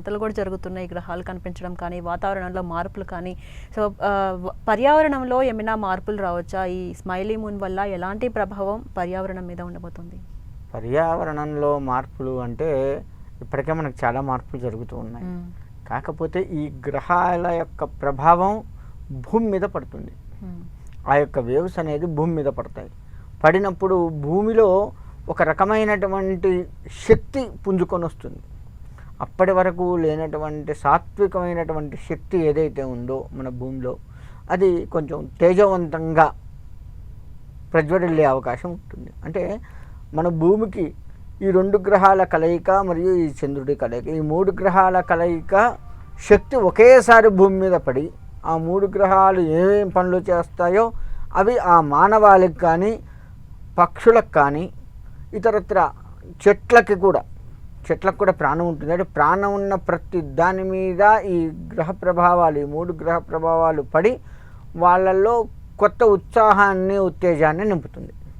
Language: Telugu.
దశాంతలు కూడా జరుగుతున్నాయి, గ్రహాలు కనిపించడం కానీ, వాతావరణంలో మార్పులు కానీ. సో పర్యావరణంలో ఏమైనా మార్పులు రావచ్చా? ఈ స్మైలీ మూన్ వల్ల ఎలాంటి ప్రభావం పర్యావరణం మీద ఉండబోతుంది? పర్యావరణంలో మార్పులు అంటే ఇప్పటికే మనకు చాలా మార్పులు జరుగుతూ ఉన్నాయి. కాకపోతే ఈ గ్రహాల యొక్క ప్రభావం భూమి మీద పడుతుంది. ఆ యొక్క వేవ్స్ అనేది భూమి మీద పడతాయి. పడినప్పుడు భూమిలో ఒక రకమైనటువంటి శక్తి పుంజుకొని వస్తుంది. అప్పటి వరకు లేనటువంటి సాత్వికమైనటువంటి శక్తి ఏదైతే ఉందో మన భూమిలో, అది కొంచెం తేజవంతంగా ప్రజ్వరిల్లే అవకాశం ఉంటుంది. అంటే మన భూమికి ఈ 2 గ్రహాల కలయిక మరియు ఈ చంద్రుడి కలయిక, ఈ 3 గ్రహాల కలయిక శక్తి ఒకేసారి భూమి మీద పడి ఆ 3 గ్రహాలు ఏమేం పనులు చేస్తాయో అవి ఆ మానవాళికి కానీ, పక్షులకు కానీ, ఇతరత్ర చెట్లకు కూడా ప్రాణం ఉంటుంది. అంటే ప్రాణం ఉన్న ప్రతి దాని మీద ఈ గ్రహ ప్రభావాలు, ఈ 3 గ్రహ ప్రభావాలు పడి వాళ్ళల్లో కొత్త ఉత్సాహాన్ని, ఉత్తేజాన్ని నింపుతుంది.